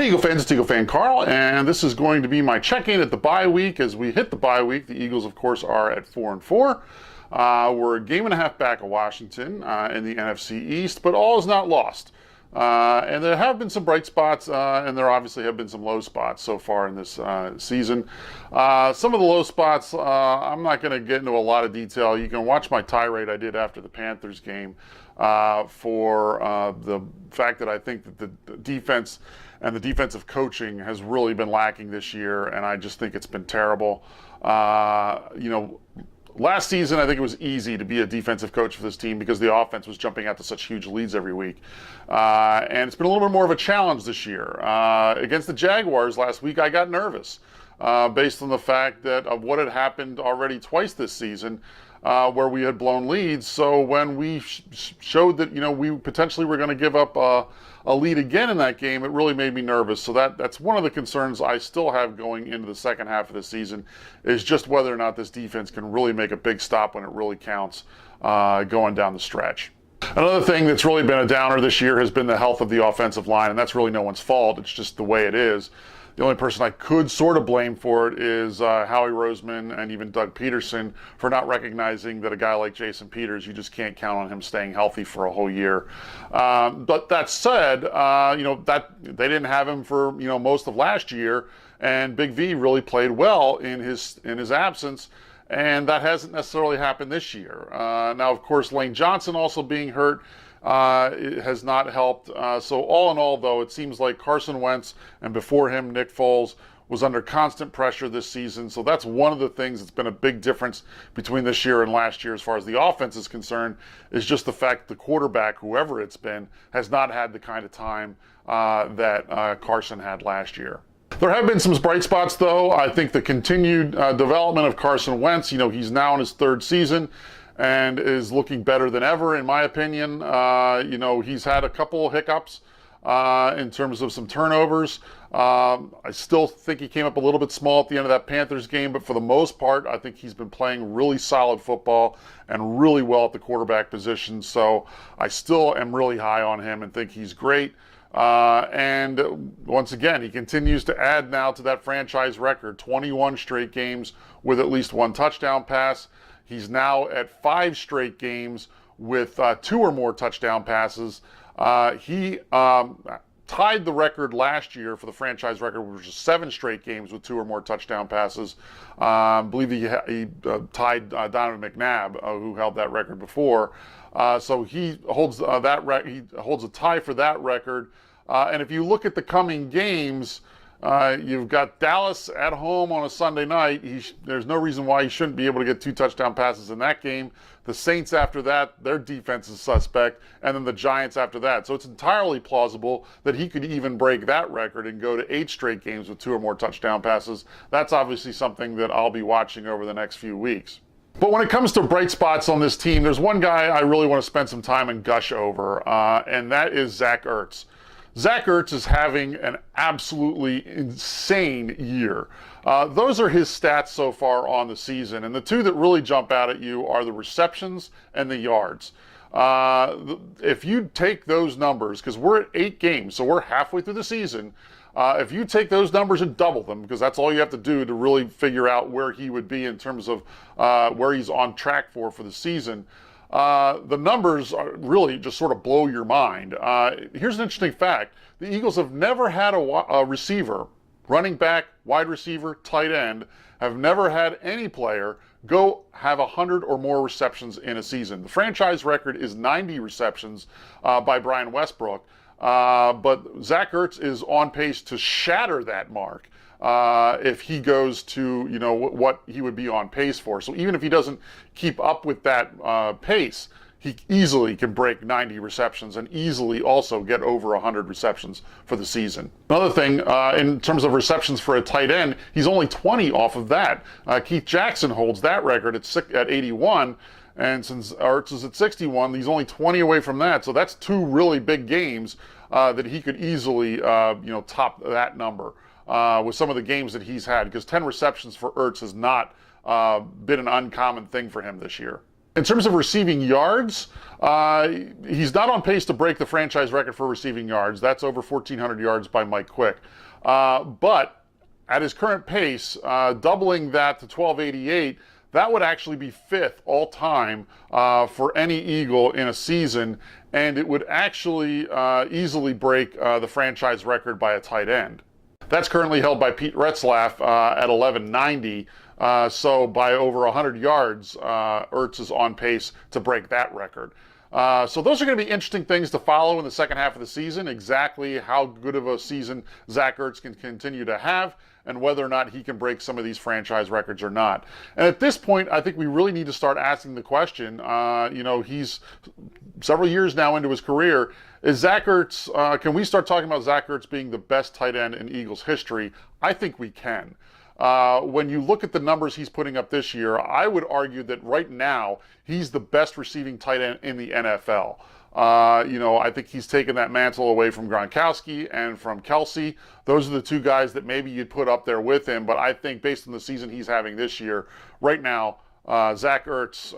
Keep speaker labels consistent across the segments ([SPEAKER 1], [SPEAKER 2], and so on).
[SPEAKER 1] Eagle fans, it's EaglefanKarl, and this is going to be my check-in at the bye week. As we hit the bye week, the Eagles, of course, are at 4-4. We're a game and a half back of Washington in the NFC East, but all is not lost. And there have been some bright spots, and there obviously have been some low spots so far in this season. Some of the low spots, I'm not going to get into a lot of detail. You can watch my tirade I did after the Panthers game for the fact that I think that the defense and the defensive coaching has really been lacking this year, and I just think it's been terrible. Last season, I think it was easy to be a defensive coach for this team because the offense was jumping out to such huge leads every week. And it's been a little bit more of a challenge this year. Against the Jaguars last week, I got nervous based on the fact that of what had happened already twice this season, where we had blown leads. So when we showed that, we potentially were going to give up a lead again in that game, it really made me nervous. So that's one of the concerns I still have going into the second half of the season, is just whether or not this defense can really make a big stop when it really counts going down the stretch. Another thing that's really been a downer this year has been the health of the offensive line, and that's really no one's fault. It's just the way it is. The only person I could sort of blame for it is Howie Roseman and even Doug Peterson for not recognizing that a guy like Jason Peters, you just can't count on him staying healthy for a whole year. But that said, that they didn't have him for most of last year, and Big V really played well in his absence, and that hasn't necessarily happened this year. Now, of course, Lane Johnson also being hurt. It has not helped. So all in all, though, it seems like Carson Wentz and before him Nick Foles was under constant pressure this season. So that's one of the things that's been a big difference between this year and last year as far as the offense is concerned, is just the fact the quarterback, whoever it's been, has not had the kind of time that Carson had last year. There have been some bright spots, though. I think the continued development of Carson Wentz, he's now in his third season and is looking better than ever, in my opinion. He's had a couple of hiccups in terms of some turnovers. I still think he came up a little bit small at the end of that Panthers game, but for the most part, I think he's been playing really solid football and really well at the quarterback position. So I still am really high on him and think he's great. And once again, he continues to add now to that franchise record, 21 straight games with at least one touchdown pass. He's now at 5 straight games with 2 or more touchdown passes. He tied the record last year for the franchise record, which was 7 straight games with 2 or more touchdown passes. I believe he tied Donovan McNabb, who held that record before. So he holds he holds a tie for that record. And if you look at the coming games, you've got Dallas at home on a Sunday night. There's no reason why he shouldn't be able to get 2 touchdown passes in that game. The Saints after that, their defense is suspect, and then the Giants after that. So it's entirely plausible that he could even break that record and go to 8 straight games with 2 or more touchdown passes. That's obviously something that I'll be watching over the next few weeks. But when it comes to bright spots on this team, there's one guy I really want to spend some time and gush over, and that is Zach Ertz. Zach Ertz is having an absolutely insane year. Those are his stats so far on the season, and the two that really jump out at you are the receptions and the yards. If you take those numbers, because we're at 8 games, so we're halfway through the season, if you take those numbers and double them, because that's all you have to do to really figure out where he would be in terms of where he's on track for the season, the numbers are really just sort of blow your mind. Here's an interesting fact. The Eagles have never had a receiver, running back, wide receiver, tight end, have never had any player go have 100 or more receptions in a season. The franchise record is 90 receptions by Brian Westbrook, but Zach Ertz is on pace to shatter that mark. If he goes to, what he would be on pace for. So even if he doesn't keep up with that pace, he easily can break 90 receptions and easily also get over 100 receptions for the season. Another thing, in terms of receptions for a tight end, he's only 20 off of that. Keith Jackson holds that record at 81. And since Ertz is at 61, he's only 20 away from that. So that's 2 really big games that he could easily, top that number. With some of the games that he's had, because 10 receptions for Ertz has not been an uncommon thing for him this year. In terms of receiving yards, he's not on pace to break the franchise record for receiving yards. That's over 1,400 yards by Mike Quick. But at his current pace, doubling that to 1,288, that would actually be fifth all-time for any Eagle in a season, and it would actually easily break the franchise record by a tight end. That's currently held by Pete Retzlaff at 1,190. So by over 100 yards, Ertz is on pace to break that record. So those are going to be interesting things to follow in the second half of the season, exactly how good of a season Zach Ertz can continue to have and whether or not he can break some of these franchise records or not. And at this point, I think we really need to start asking the question, he's several years now into his career, is Zach Ertz, can we start talking about Zach Ertz being the best tight end in Eagles history? I think we can. When you look at the numbers he's putting up this year, I would argue that right now he's the best receiving tight end in the NFL. I think he's taken that mantle away from Gronkowski and from Kelsey. Those are the two guys that maybe you'd put up there with him. But I think based on the season he's having this year, right now, Zach Ertz,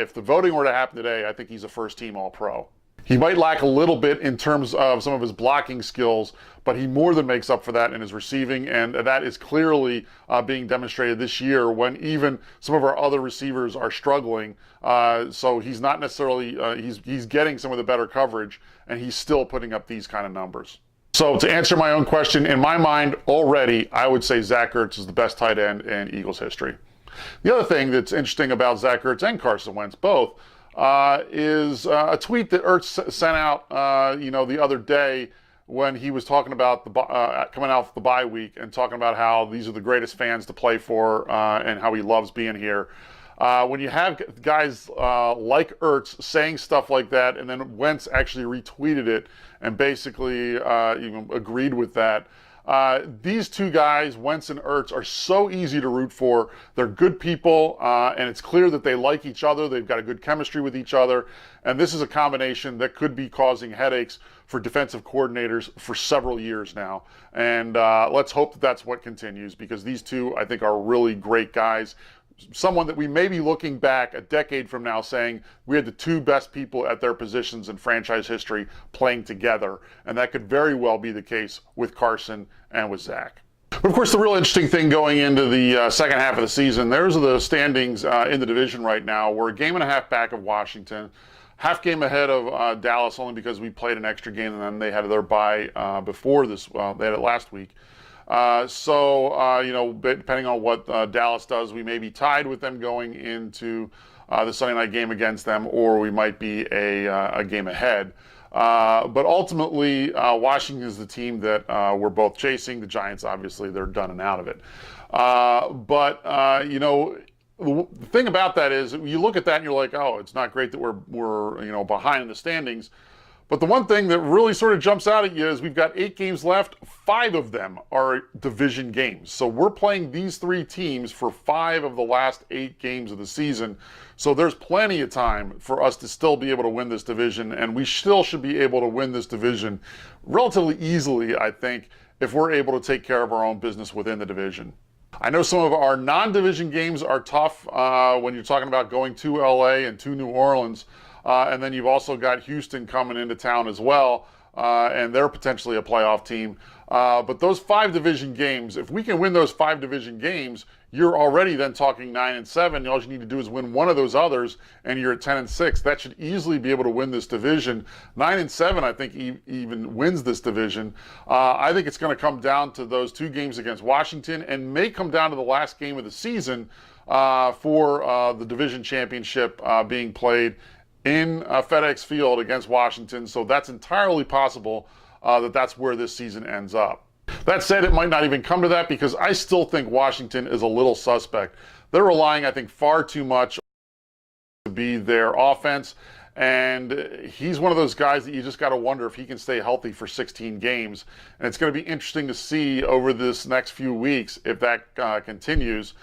[SPEAKER 1] if the voting were to happen today, I think he's a first-team All-Pro. He might lack a little bit in terms of some of his blocking skills, but he more than makes up for that in his receiving, and that is clearly being demonstrated this year when even some of our other receivers are struggling. So he's not necessarily, he's getting some of the better coverage, and he's still putting up these kind of numbers. So to answer my own question, in my mind already, I would say Zach Ertz is the best tight end in Eagles history. The other thing that's interesting about Zach Ertz and Carson Wentz both is a tweet that Ertz sent out, the other day when he was talking about coming out the bye week and talking about how these are the greatest fans to play for and how he loves being here. When you have guys like Ertz saying stuff like that, and then Wentz actually retweeted it and basically even agreed with that. These two guys, Wentz and Ertz, are so easy to root for. They're good people, and it's clear that they like each other. They've got a good chemistry with each other, and this is a combination that could be causing headaches for defensive coordinators for several years now. And let's hope that that's what continues, because these two, I think, are really great guys. Someone that we may be looking back a decade from now saying we had the two best people at their positions in franchise history playing together. And that could very well be the case with Carson and with Zach. But of course, the real interesting thing going into the second half of the season, there's the standings in the division right now. We're a game and a half back of Washington, half game ahead of Dallas, only because we played an extra game and then they had their bye before this. They had it last week. Depending on what Dallas does, we may be tied with them going into the Sunday night game against them, or we might be a game ahead. But ultimately, Washington is the team that we're both chasing. The Giants, obviously, they're done and out of it. The thing about that is you look at that and you're like, oh, it's not great that we're behind in the standings. But the one thing that really sort of jumps out at you is we've got 8 games left. 5 of them are division games. So we're playing these 3 teams for 5 of the last 8 games of the season. So there's plenty of time for us to still be able to win this division. And we still should be able to win this division relatively easily, I think, if we're able to take care of our own business within the division. I know some of our non-division games are tough when you're talking about going to LA and to New Orleans. And then you've also got Houston coming into town as well, and they're potentially a playoff team. But those 5 division games, if we can win those 5 division games, you're already then talking 9-7. All you need to do is win one of those others, and you're at 10-6. That should easily be able to win this division. 9-7, I think, even wins this division. I think it's going to come down to those 2 games against Washington, and may come down to the last game of the season for the division championship being played in FedEx Field against Washington. So that's entirely possible that's where this season ends up. That said, it might not even come to that, because I still think Washington is a little suspect. They're relying, I think, far too much to be their offense. And he's one of those guys that you just got to wonder if he can stay healthy for 16 games. And it's going to be interesting to see over this next few weeks if that continues.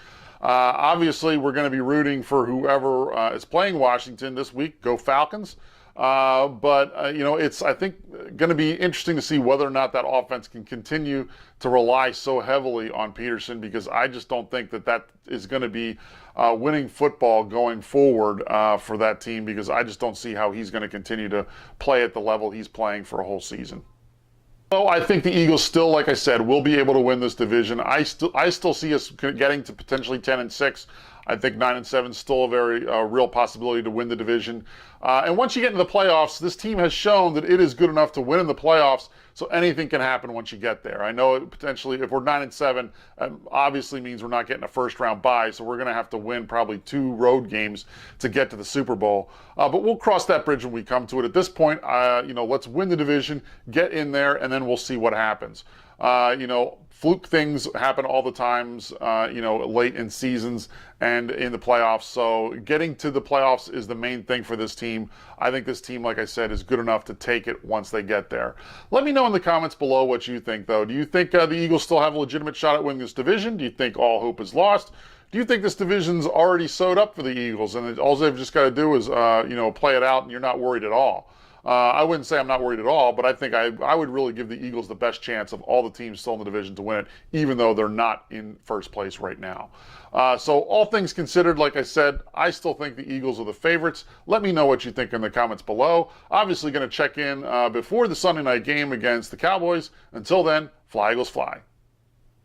[SPEAKER 1] Obviously, we're going to be rooting for whoever is playing Washington this week. Go Falcons. It's, I think, going to be interesting to see whether or not that offense can continue to rely so heavily on Peterson, because I just don't think that is going to be winning football going forward for that team, because I just don't see how he's going to continue to play at the level he's playing for a whole season. So I think the Eagles still, like I said, will be able to win this division. I still see us getting to potentially 10-6. I think 9-7 is still a very real possibility to win the division. And once you get into the playoffs, this team has shown that it is good enough to win in the playoffs, so anything can happen once you get there. I know potentially if we're 9-7, obviously means we're not getting a first-round bye, so we're going to have to win probably 2 road games to get to the Super Bowl. But we'll cross that bridge when we come to it. At this point, let's win the division, get in there, and then we'll see what happens. Fluke things happen all the times, late in seasons and in the playoffs. So getting to the playoffs is the main thing for this team. I think this team, like I said, is good enough to take it once they get there. Let me know in the comments below what you think, though. Do you think the Eagles still have a legitimate shot at winning this division? Do you think all hope is lost? Do you think this division's already sewed up for the Eagles and all they've just got to do is, play it out and you're not worried at all? I wouldn't say I'm not worried at all, but I think I would really give the Eagles the best chance of all the teams still in the division to win it, even though they're not in first place right now. So all things considered, like I said, I still think the Eagles are the favorites. Let me know what you think in the comments below. Obviously going to check in before the Sunday night game against the Cowboys. Until then, fly Eagles fly.